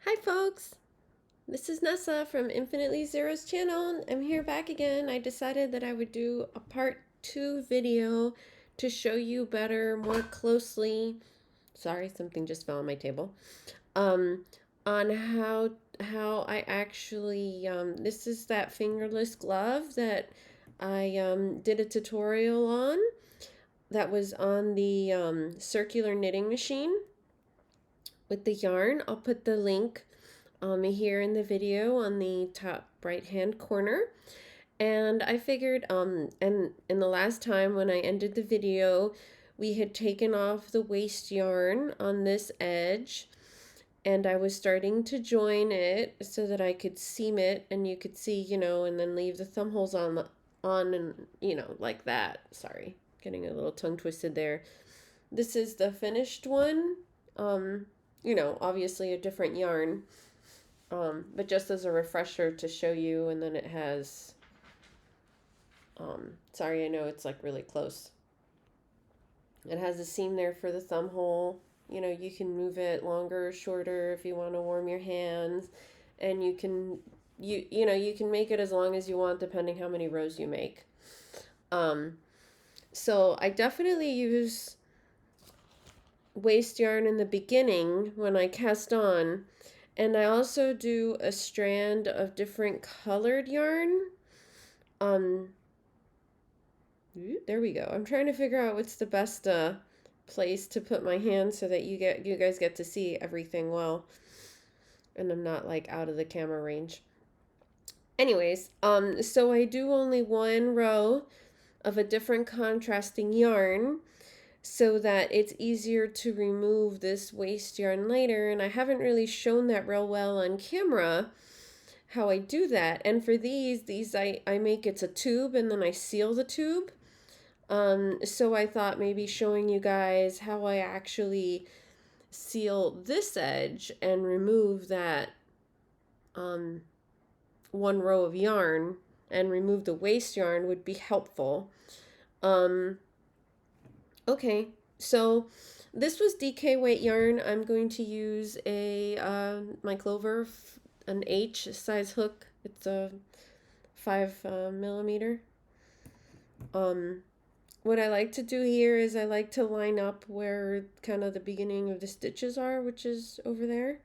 Hi folks, this is Nessa from Infinitely Zero's channel. I'm here back again. I decided that I would do a part 2 video to show you better, more closely, sorry, something just fell on my table, um, on how I actually, this is that fingerless glove that I did a tutorial on that was on the circular knitting machine with the yarn. I'll put the link here in the video on the top right hand corner. And I figured, and in the last time when I ended the video, we had taken off the waste yarn on this edge, and I was starting to join it so that I could seam it and you could see, and then leave the thumb holes on and, like that. Sorry, getting a little tongue twisted there. This is the finished one. Obviously a different yarn. But just as a refresher to show you, and then it has, sorry, I know it's like really close. It has a seam there for the thumb hole. You can move it longer or shorter if you want to warm your hands, and you can make it as long as you want depending how many rows you make. So I definitely use waste yarn in the beginning when I cast on. And I also do a strand of different colored yarn. There we go. I'm trying to figure out what's the best place to put my hand so that you guys get to see everything well, and I'm not like out of the camera range. Anyways, so I do only one row of a different contrasting yarn, so that it's easier to remove this waste yarn later. And I haven't really shown that real well on camera, how I do that. And for these I make it's a tube and then I seal the tube. So I thought maybe showing you guys how I actually seal this edge and remove that one row of yarn and remove the waste yarn would be helpful. Okay, so this was DK weight yarn. I'm going to use a my Clover, an H size hook. It's a 5 millimeter. What I like to do here is I like to line up where kind of the beginning of the stitches are, which is over there,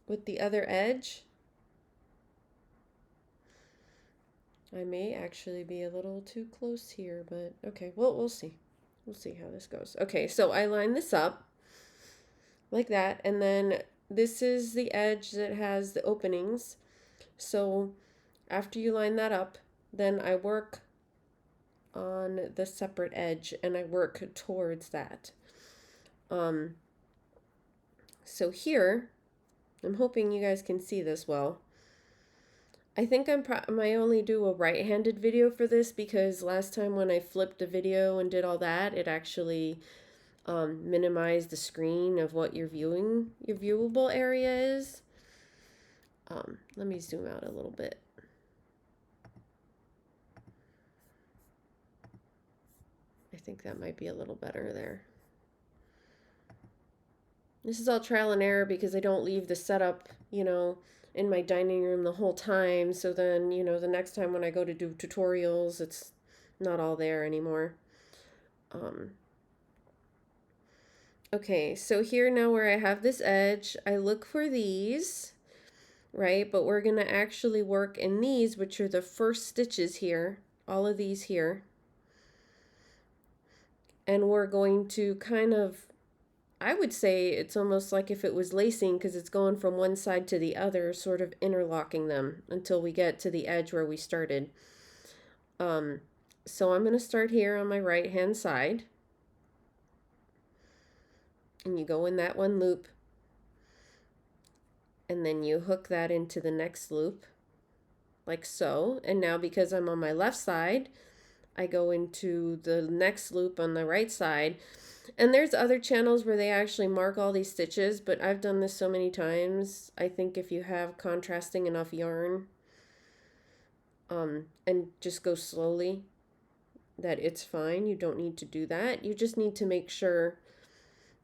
with the other edge. I may actually be a little too close here, but okay, well, we'll see. We'll see how this goes. Okay, so I line this up like that, and then this is the edge that has the openings. So after you line that up, then I work on the separate edge and I work towards that. So here, I'm hoping you guys can see this well. I think I might only do a right-handed video for this because last time when I flipped the video and did all that, it actually minimized the screen of what your viewable area is. Let me zoom out a little bit. I think that might be a little better there. This is all trial and error because I don't leave the setup, in my dining room the whole time. So then, the next time when I go to do tutorials, it's not all there anymore. Okay, so here now where I have this edge, I look for these, right? But we're going to actually work in these, which are the first stitches here, all of these here. And we're going to kind of, I would say it's almost like if it was lacing because it's going from one side to the other, sort of interlocking them until we get to the edge where we started. So I'm going to start here on my right hand side. And you go in that one loop. And then you hook that into the next loop, like so. And now because I'm on my left side, I go into the next loop on the right side. And there's other channels where they actually mark all these stitches, but I've done this so many times. I think if you have contrasting enough yarn, and just go slowly, that it's fine. You don't need to do that. You just need to make sure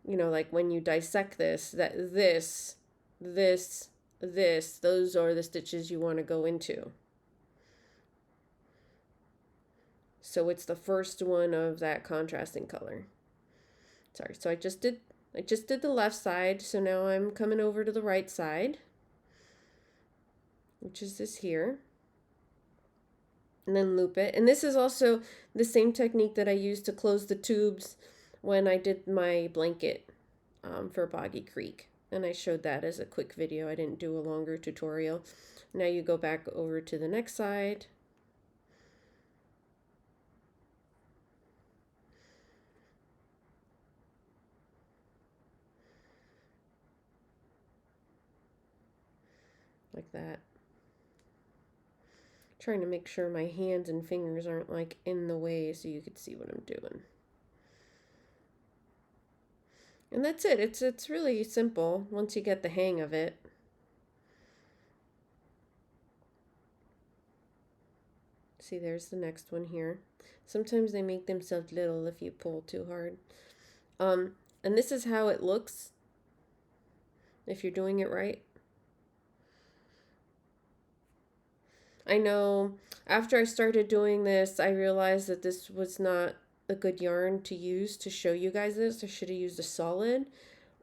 you know, like when you dissect this, that this, those are the stitches you want to go into. So it's the first one of that contrasting color. Sorry, so I just did the left side, so now I'm coming over to the right side, which is this here. And then loop it. And this is also the same technique that I used to close the tubes when I did my blanket for Boggy Creek. And I showed that as a quick video. I didn't do a longer tutorial. Now you go back over to the next side. Like that. Trying to make sure my hands and fingers aren't like in the way so you could see what I'm doing. And that's it. It's really simple once you get the hang of it. See, there's the next one here. Sometimes they make themselves little if you pull too hard. And this is how it looks if you're doing it right. I know after I started doing this, I realized that this was not a good yarn to use to show you guys this. I should have used a solid.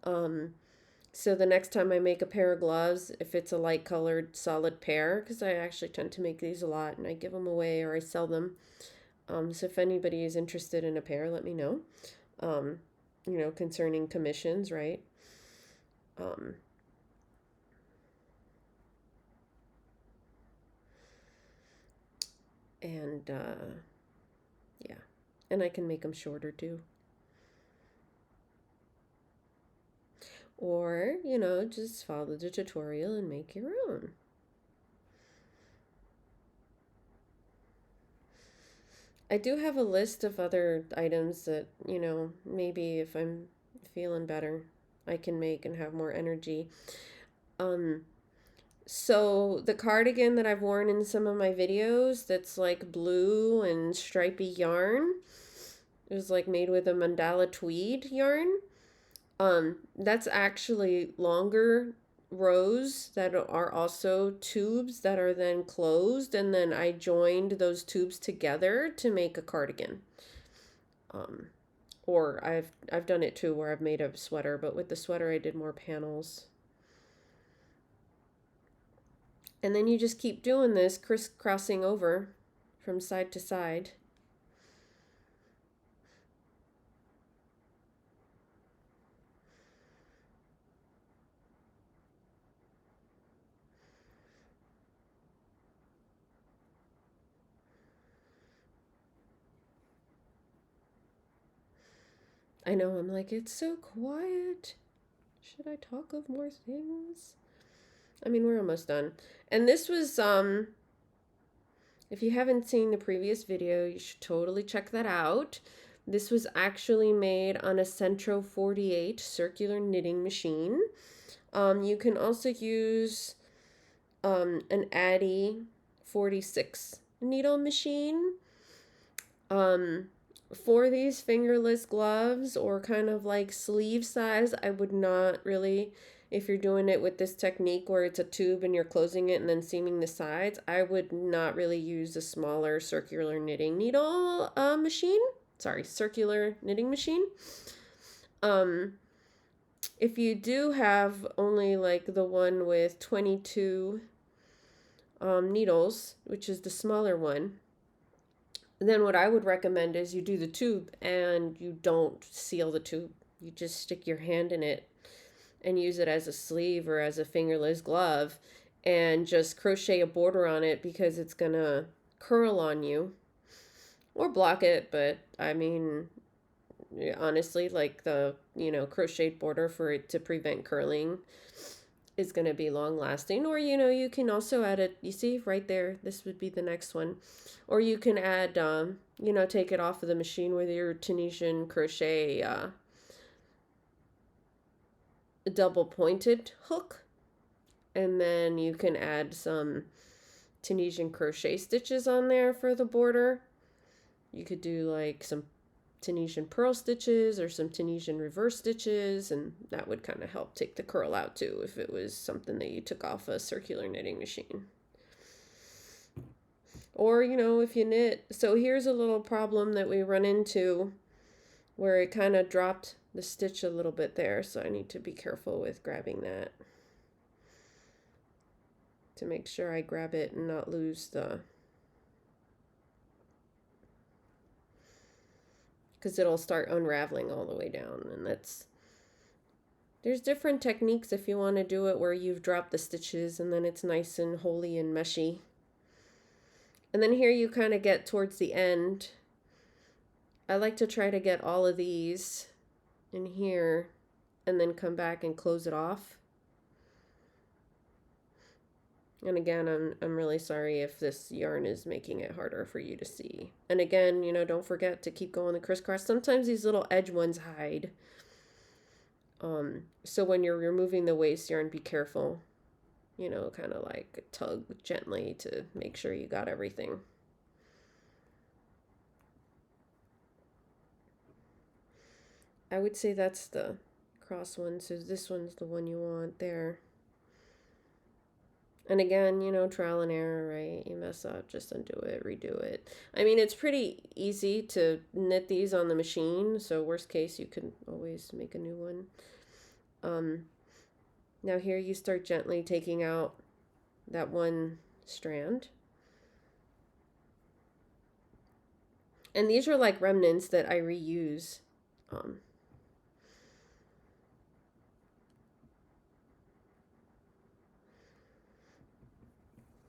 So the next time I make a pair of gloves, if it's a light colored solid pair, because I actually tend to make these a lot and I give them away or I sell them. So if anybody is interested in a pair, let me know. You know, concerning commissions, right? And yeah, and I can make them shorter too. Or, you know, just follow the tutorial and make your own. I do have a list of other items that, you know, maybe if I'm feeling better, I can make and have more energy. So the cardigan that I've worn in some of my videos that's like blue and stripy yarn, it was like made with a mandala tweed yarn. That's actually longer rows that are also tubes that are then closed, and then I joined those tubes together to make a cardigan. Or I've done it too where I've made a sweater, but with the sweater I did more panels. And then you just keep doing this, crisscrossing over from side to side. I know, I'm like, it's so quiet. Should I talk of more things? I mean, we're almost done. And this was, if you haven't seen the previous video, you should totally check that out. This was actually made on a Sentro 48 circular knitting machine. You can also use an Addi 46 needle machine. For these fingerless gloves or kind of like sleeve size, I would not really, if you're doing it with this technique where it's a tube and you're closing it and then seaming the sides, I would not really use a smaller circular knitting needle machine. Sorry, circular knitting machine. If you do have only like the one with 22 needles, which is the smaller one, then what I would recommend is you do the tube and you don't seal the tube. You just stick your hand in it and use it as a sleeve or as a fingerless glove and just crochet a border on it because it's gonna curl on you or block it. But I mean, honestly, like the, you know, crocheted border for it to prevent curling is going to be long lasting. Or, you know, you can also add it, you see right there, this would be the next one. Or you can add, you know, take it off of the machine with your Tunisian crochet double pointed hook. And then you can add some Tunisian crochet stitches on there for the border. You could do like some Tunisian purl stitches or some Tunisian reverse stitches, and that would kind of help take the curl out too if it was something that you took off a circular knitting machine. Or, you know, if you knit. So here's a little problem that we run into where it kind of dropped the stitch a little bit there, so I need to be careful with grabbing that to make sure I grab it and not lose the, because it'll start unraveling all the way down, and there's different techniques if you want to do it where you've dropped the stitches and then it's nice and holey and meshy. And then here you kind of get towards the end. I like to try to get all of these in here and then come back and close it off. And again, I'm really sorry if this yarn is making it harder for you to see. And again, you know, don't forget to keep going the crisscross. Sometimes these little edge ones hide. So when you're removing the waste yarn, be careful. You know, kind of like tug gently to make sure you got everything. I would say that's the cross one, so this one's the one you want there. And again, you know, trial and error, right? You mess up, just undo it, redo it. I mean, it's pretty easy to knit these on the machine, so worst case, you can always make a new one. Now here you start gently taking out that one strand. And these are like remnants that I reuse.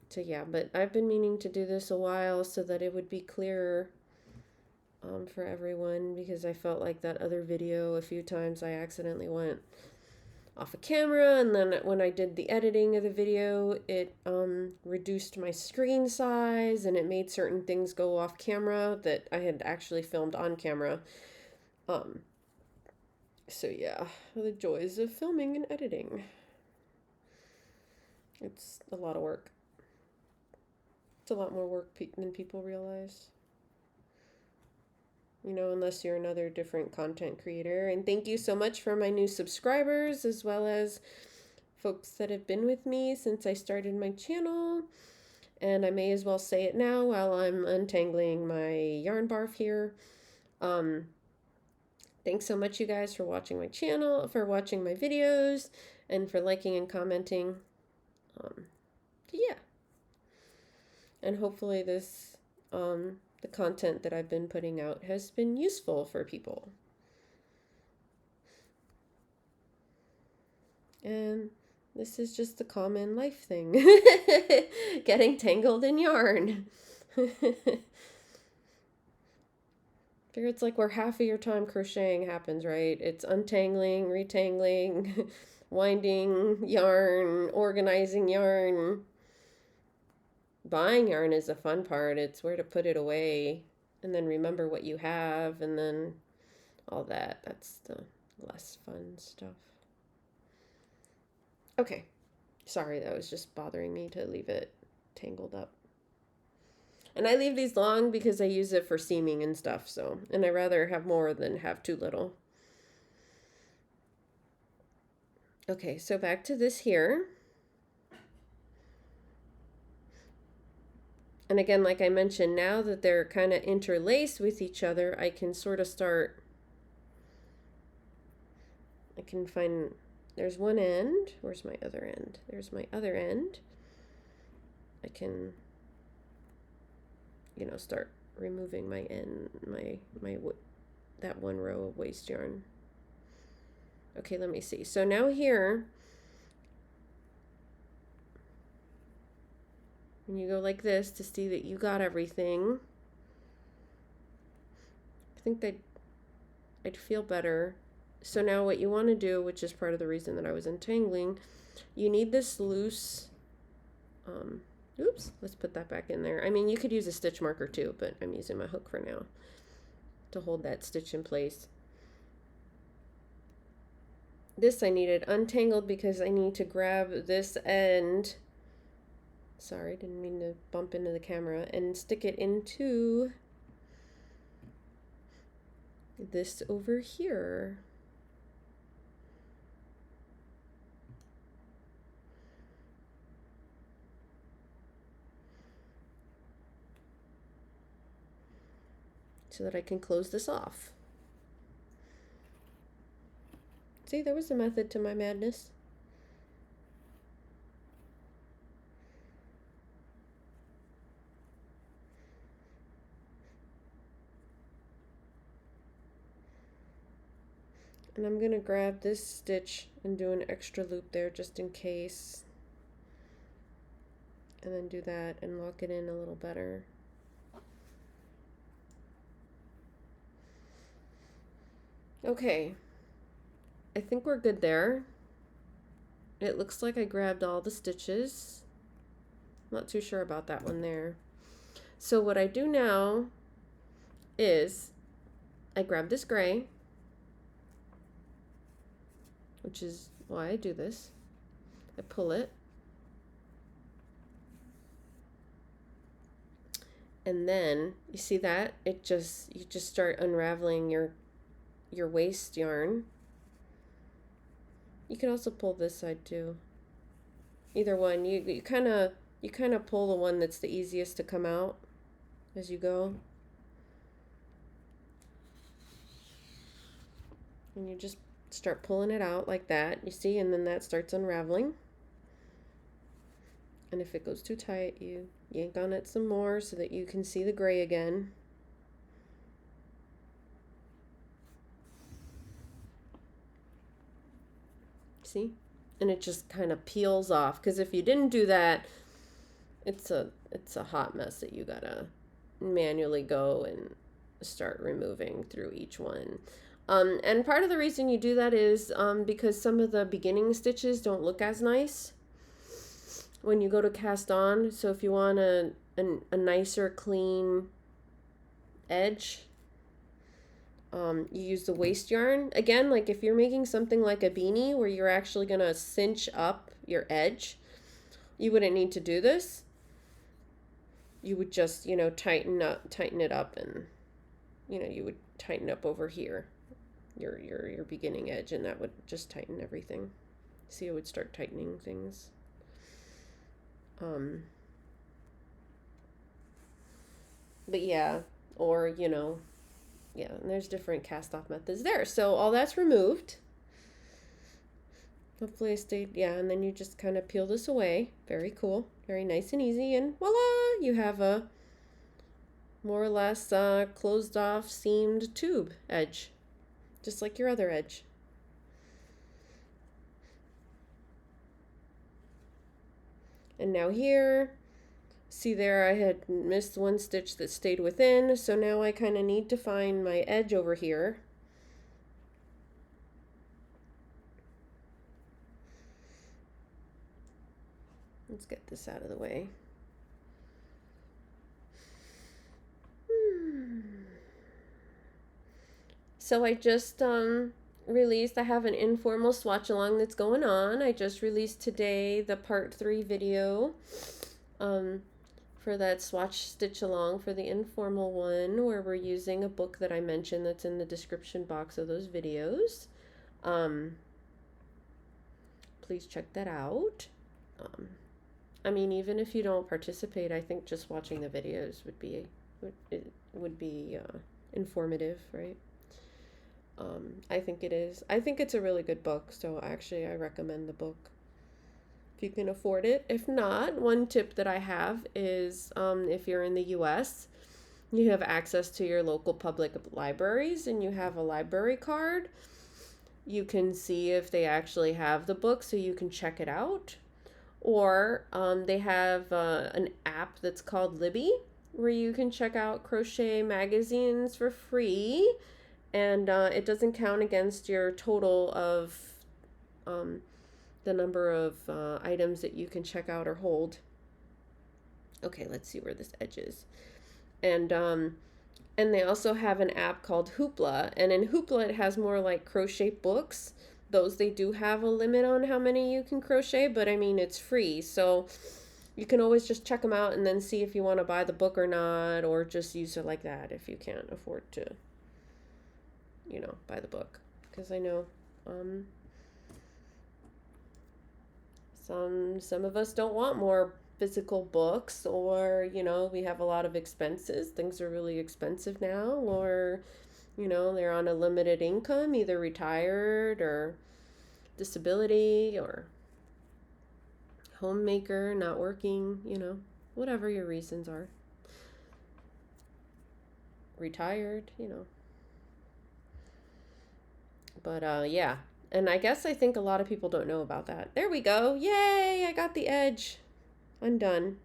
So yeah, but I've been meaning to do this a while so that it would be clearer for everyone, because I felt like that other video a few times I accidentally went off a camera, and then when I did the editing of the video, it reduced my screen size and it made certain things go off camera that I had actually filmed on camera. So yeah, the joys of filming and editing. It's a lot of work. It's a lot more work than people realize. You know, unless you're another different content creator. And thank you so much for my new subscribers, as well as folks that have been with me since I started my channel. And I may as well say it now while I'm untangling my yarn barf here. Thanks so much, you guys, for watching my channel, for watching my videos, and for liking and commenting. Yeah. And hopefully this, the content that I've been putting out has been useful for people. And this is just a common life thing. Getting tangled in yarn. Figure it's like where half of your time crocheting happens, right? It's untangling, retangling, winding yarn, organizing yarn. Buying yarn is the fun part. It's where to put it away and then remember what you have and then all that. That's the less fun stuff. Okay. Sorry, that was just bothering me to leave it tangled up. And I leave these long because I use it for seaming and stuff, so. And I rather have more than have too little. Okay, so back to this here. And again, like I mentioned, now that they're kind of interlaced with each other, I can sort of start, I can find, there's one end. Where's my other end? There's my other end. I can, you know, start removing my end, that one row of waste yarn. Okay, let me see. So now here, when you go like this to see that you got everything, I think that I'd feel better. So now what you want to do, which is part of the reason that I was untangling, you need this loose, oops, let's put that back in there. I mean, you could use a stitch marker too, but I'm using my hook for now to hold that stitch in place. This I needed untangled because I need to grab this end. Sorry, didn't mean to bump into the camera, and stick it into this over here. So that I can close this off. See, there was a method to my madness. And I'm gonna grab this stitch and do an extra loop there just in case. And then do that and lock it in a little better. Okay, I think we're good there. It looks like I grabbed all the stitches. Not too sure about that one there. So what I do now is I grab this gray, which is why I do this. I pull it. And then you see that you just start unraveling your waste yarn. You can also pull this side too. Either one, you kind of pull the one that's the easiest to come out as you go. And you just start pulling it out like that, you see, and then that starts unraveling. And if it goes too tight, you yank on it some more so that you can see the gray again. See? And it just kind of peels off, because if you didn't do that, it's a hot mess that you gotta manually go and start removing through each one. And part of the reason you do that is because some of the beginning stitches don't look as nice when you go to cast on. So if you want a nicer, clean edge, you use the waste yarn. Again, like if you're making something like a beanie where you're actually gonna cinch up your edge, you wouldn't need to do this. You would just, tighten it up, and, you would tighten up over here, your beginning edge, and that would just tighten everything. See, it would start tightening things. But yeah, or, yeah, and there's different cast off methods there. So all that's removed. Hopefully I stayed, yeah, and then you just kind of peel this away. Very cool, very nice and easy, and voila, you have a more or less closed off seamed tube edge, just like your other edge. And now here, see there, I had missed one stitch that stayed within, so now I kind of need to find my edge over here. Let's get this out of the way. So I just released, I have an informal swatch along that's going on. I just released today the part 3 video for that swatch stitch along for the informal one, where we're using a book that I mentioned that's in the description box of those videos. Please check that out. I mean, even if you don't participate, I think just watching the videos would be informative, right? I think it is. I think it's a really good book, so actually I recommend the book if you can afford it. If not, one tip that I have is if you're in the US, you have access to your local public libraries and you have a library card, you can see if they actually have the book so you can check it out. Or they have an app that's called Libby, where you can check out crochet magazines for free, and it doesn't count against your total of the number of items that you can check out or hold. Okay, let's see where this edge is. And they also have an app called Hoopla, and in Hoopla it has more like crochet books. Those, they do have a limit on how many you can crochet, but I mean, it's free, so you can always just check them out and then see if you want to buy the book or not, or just use it like that if you can't afford to you know, by the book, because I know some of us don't want more physical books, or you know, we have a lot of expenses. Things are really expensive now, or you know, they're on a limited income, either retired or disability or homemaker, not working, you know, whatever your reasons are. Retired, you know. But yeah. And I guess I think a lot of people don't know about that. There we go. Yay, I got the edge undone.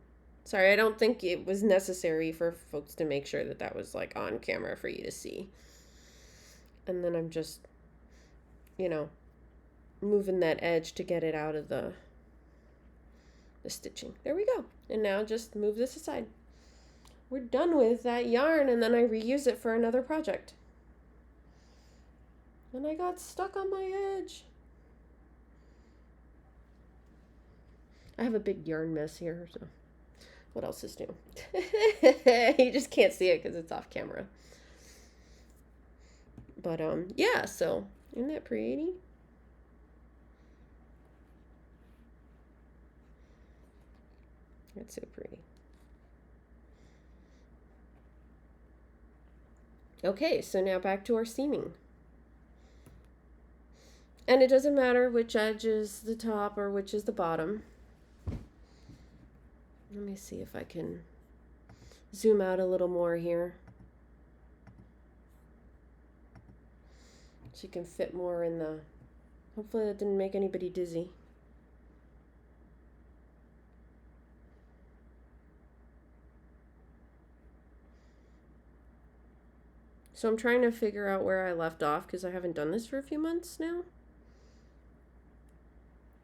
Sorry, I don't think it was necessary for folks to make sure that that was like on camera for you to see. And then I'm just, you know, moving that edge to get it out of the stitching. There we go. And now just move this aside. We're done with that yarn, and then I reuse it for another project. And I got stuck on my edge. I have a big yarn mess here, so what else is new? You just can't see it because it's off camera. But yeah, so isn't that pretty? That's so pretty. Okay, so now back to our seaming. And it doesn't matter which edge is the top or which is the bottom. Let me see if I can zoom out a little more here, so you can fit more in the, hopefully that didn't make anybody dizzy. So I'm trying to figure out where I left off because I haven't done this for a few months now.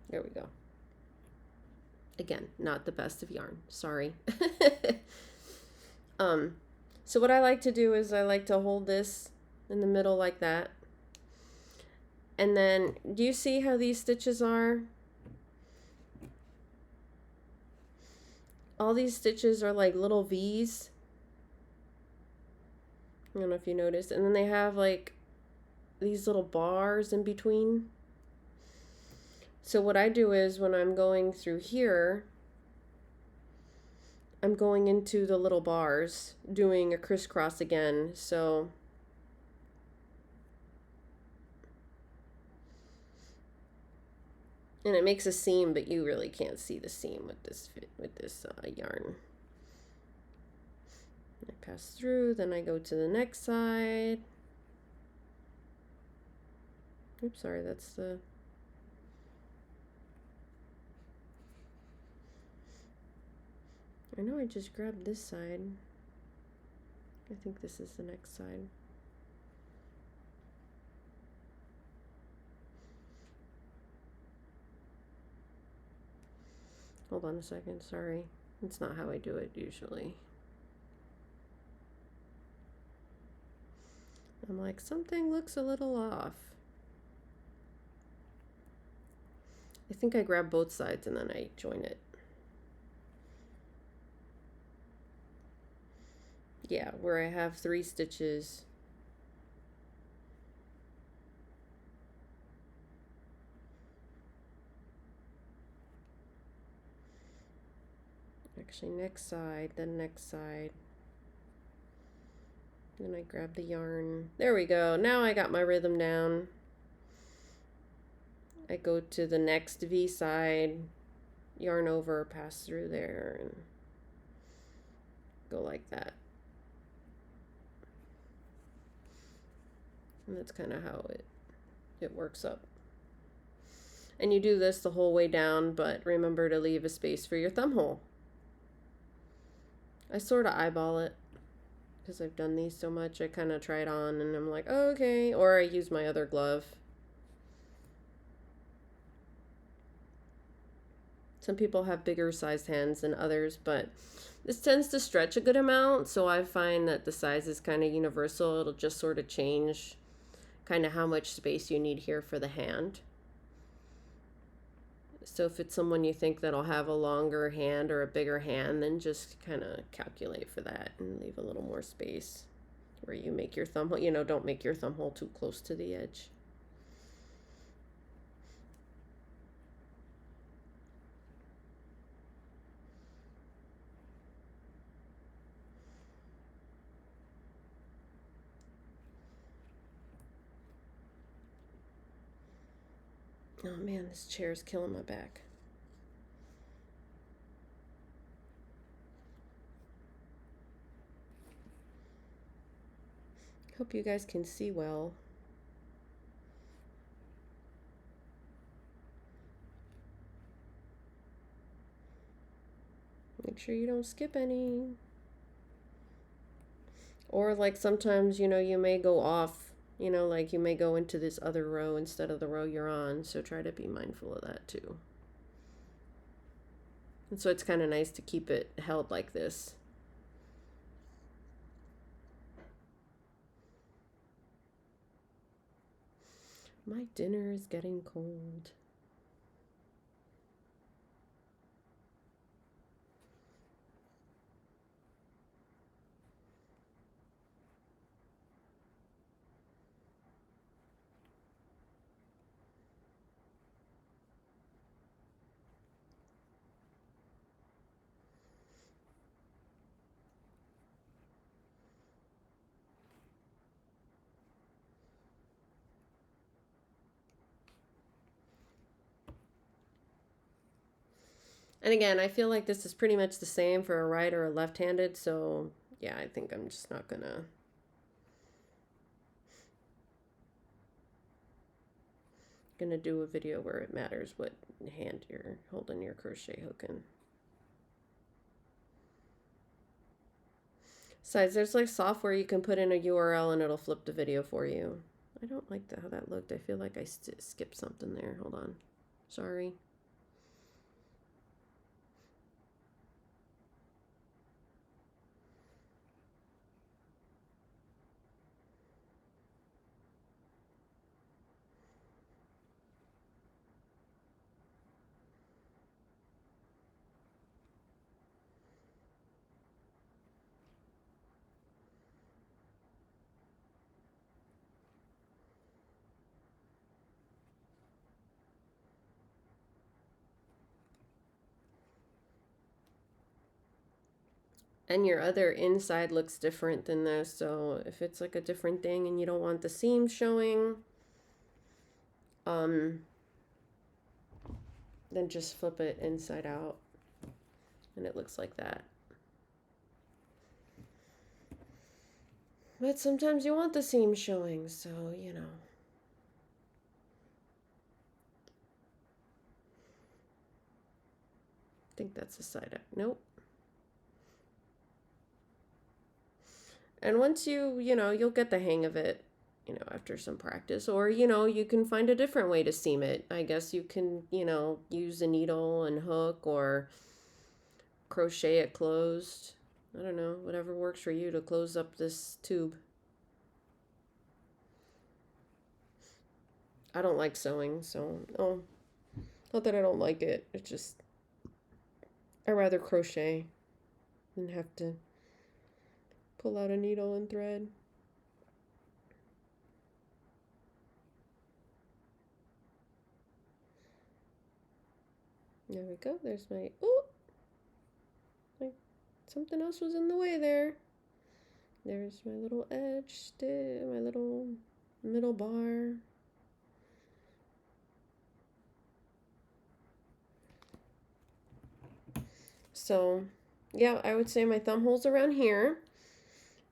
There we go. Again, not the best of yarn. Sorry. So what I like to do is I like to hold this in the middle like that. And then, do you see how these stitches are? All these stitches are like little V's. I don't know if you noticed. And then they have like these little bars in between. So what I do is when I'm going through here, I'm going into the little bars, doing a crisscross again. So and it makes a seam, but you really can't see the seam with this yarn. I pass through, then I go to the next side. Oops, sorry, that's the... I know I just grabbed this side. I think this is the next side. Hold on a second, sorry. That's not how I do it usually. I'm like, something looks a little off. I think I grab both sides and then I join it. Yeah, where I have 3 stitches. Actually, next side, then next side. Then I grab the yarn. There we go. Now I got my rhythm down. I go to the next V side, yarn over, pass through there, and go like that. And that's kind of how it works up. And you do this the whole way down, but remember to leave a space for your thumb hole. I sort of eyeball it because I've done these so much. I kind of try it on and I'm like, oh, okay. Or I use my other glove. Some people have bigger sized hands than others, but this tends to stretch a good amount. So I find that the size is kind of universal. It'll just sort of change kind of how much space you need here for the hand. So if it's someone you think that'll have a longer hand or a bigger hand, then just kind of calculate for that and leave a little more space. where you make your thumb hole. You know, don't make your thumb hole too close to the edge. Oh man, this chair is killing my back. Hope you guys can see well. Make sure you don't skip any. Or like sometimes, you know, you may go off, you know, like you may go into this other row instead of the row you're on. So try to be mindful of that too. And so it's kind of nice to keep it held like this. My dinner is getting cold. And again, I feel like this is pretty much the same for a right or a left-handed, so yeah, I think I'm just not gonna do a video where it matters what hand you're holding your crochet hook in. Besides, there's like software you can put in a URL and it'll flip the video for you. I don't like how that looked. I feel like I skipped something there. Hold on. Sorry. And your other inside looks different than this, so if it's like a different thing and you don't want the seam showing, then just flip it inside out and it looks like that. But sometimes you want the seam showing, so you know. I think that's a side up. Nope. And once you know, you'll get the hang of it, you know, after some practice. Or, you know, you can find a different way to seam it. I guess you can, you know, use a needle and hook or crochet it closed. I don't know, whatever works for you to close up this tube. I don't like sewing, so, not that I don't like it. It's just, I rather crochet than have to pull out a needle and thread. There we go. There's my, something else was in the way there. There's my little edge, my little middle bar. So, yeah, I would say my thumb hole's around here.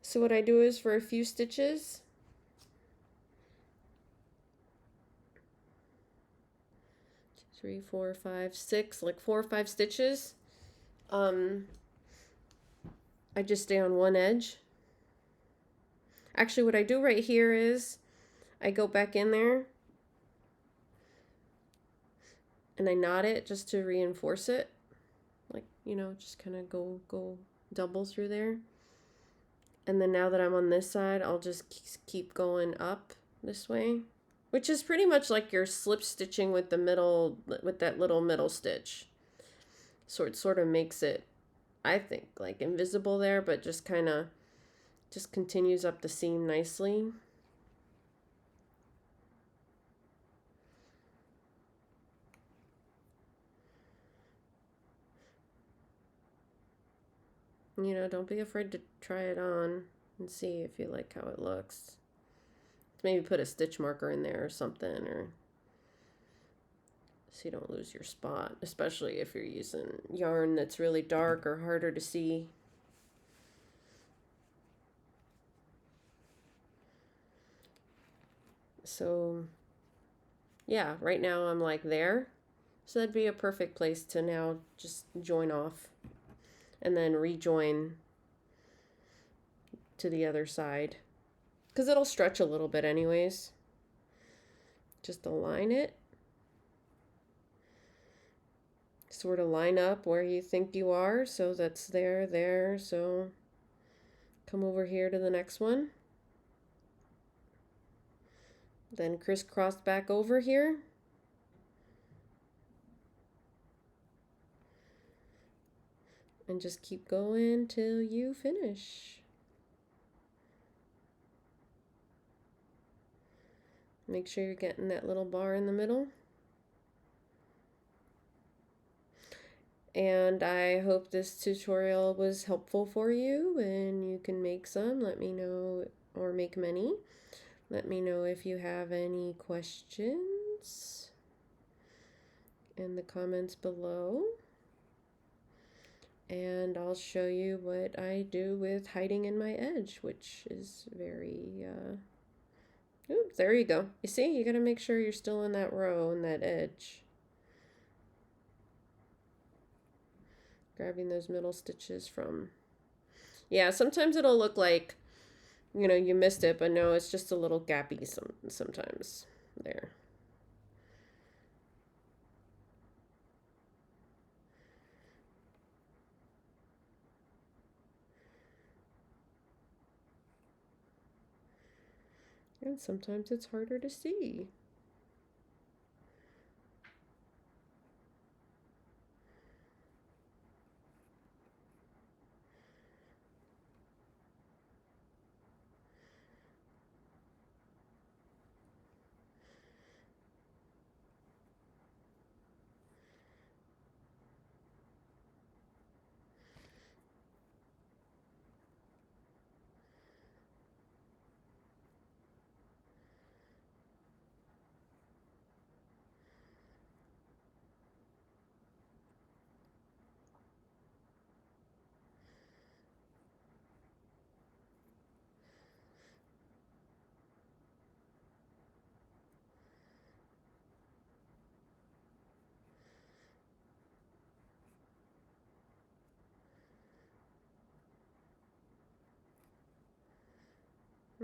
So what I do is for a few stitches, three, four, five, six, like 4 or 5 stitches, I just stay on one edge. Actually, what I do right here is I go back in there and I knot it just to reinforce it. Like, you know, just kind of go double through there. And then now that I'm on this side, I'll just keep going up this way, which is pretty much like you're slip stitching with the middle, with that little middle stitch. So it sort of makes it, I think, like invisible there, but just kind of Just continues up the seam nicely. You know, don't be afraid to try it on and see if you like how it looks. Maybe put a stitch marker in there or something, or so you don't lose your spot, especially if you're using yarn that's really dark or harder to see. So yeah, right now I'm like there. So that'd be a perfect place to now just join off and then rejoin to the other side, because it'll stretch a little bit anyways. Just align it. Sort of line up where you think you are. So that's there. So come over here to the next one. Then crisscross back over here. And just keep going till you finish. Make sure you're getting that little bar in the middle. And I hope this tutorial was helpful for you and you can make some. Let me know, or make many. Let me know if you have any questions in the comments below. And I'll show you what I do with hiding in my edge, which is very, oops, there you go. You see, you gotta make sure you're still in that row and that edge. Grabbing those middle stitches from, yeah, sometimes it'll look like, you know, you missed it, but no, it's just a little gappy sometimes there. And sometimes it's harder to see.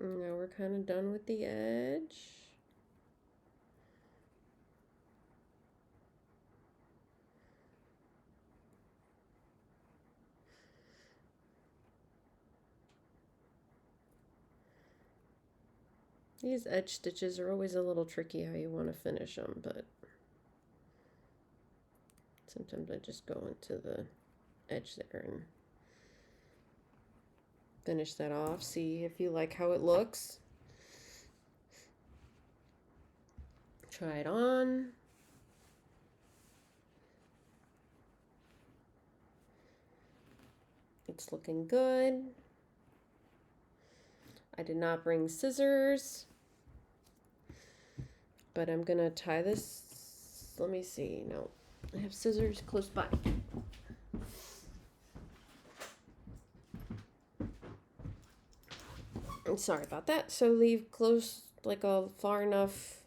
Now we're kind of done with the edge. These edge stitches are always a little tricky how you want to finish them, but sometimes I just go into the edge there and finish that off. See if you like how it looks. Try it on. It's looking good. I did not bring scissors, but I'm gonna tie this. Let me see. No, I have scissors close by. I'm sorry about that. So leave close, like far enough.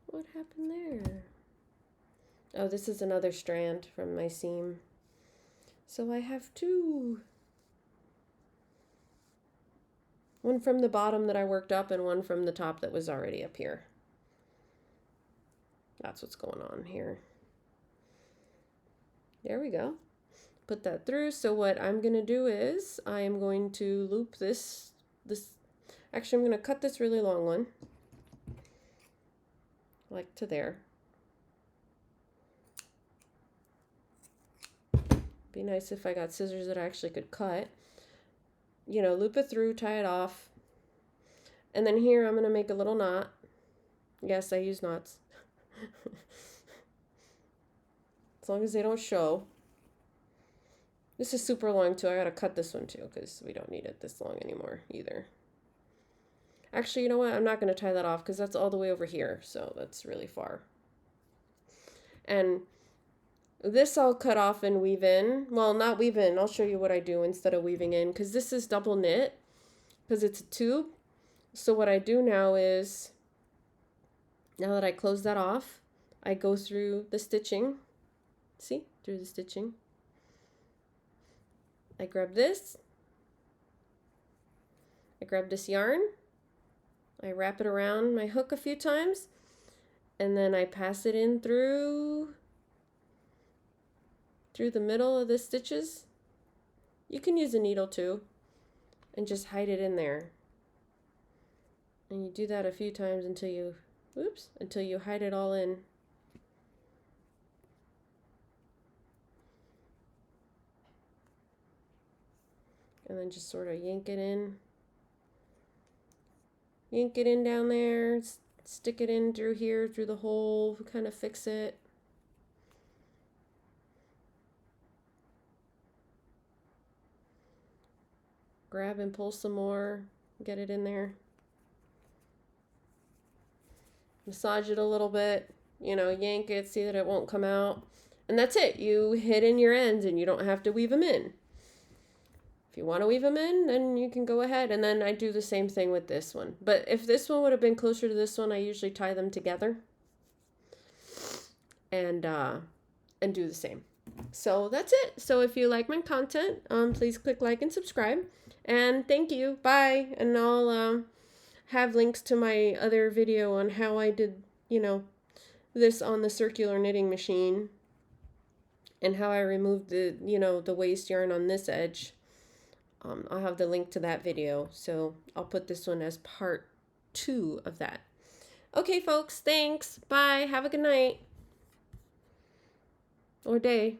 What happened there? Oh, this is another strand from my seam. So I have two. One from the bottom that I worked up and one from the top that was already up here. That's what's going on here. There we go. Put that through. So what I'm going to do is I am going to loop this. Actually, I'm going to cut this really long one. Like to there. Be nice if I got scissors that I actually could cut. You know, loop it through, tie it off. And then here I'm going to make a little knot. Yes, I use knots. As long as they don't show. This is super long too. I got to cut this one too because we don't need it this long anymore either. Actually, you know what? I'm not going to tie that off because that's all the way over here. So that's really far. And this I'll cut off and weave in. Well, not weave in. I'll show you what I do instead of weaving in because this is double knit because it's a tube. So what I do now is, now that I close that off, I go through the stitching. See? Through the stitching. I grab this. I grab this yarn. I wrap it around my hook a few times. And then I pass it in through the middle of the stitches. You can use a needle too. And just hide it in there. And you do that a few times until you, until you hide it all in. And then just sort of yank it in. Yank it in down there, stick it in through here, through the hole, kind of fix it. Grab and pull some more, get it in there. Massage it a little bit, you know, yank it, see that it won't come out. And that's it. You hit in your ends and you don't have to weave them in. If you want to weave them in, then you can go ahead. And then I do the same thing with this one. But if this one would have been closer to this one, I usually tie them together and do the same. So that's it. So if you like my content, please click like and subscribe. And thank you. Bye. And I'll have links to my other video on how I did, you know, this on the circular knitting machine and how I removed the, you know, the waste yarn on this edge. I'll have the link to that video, so I'll put this one as part 2 of that. Okay, folks, thanks. Bye. Have a good night or day.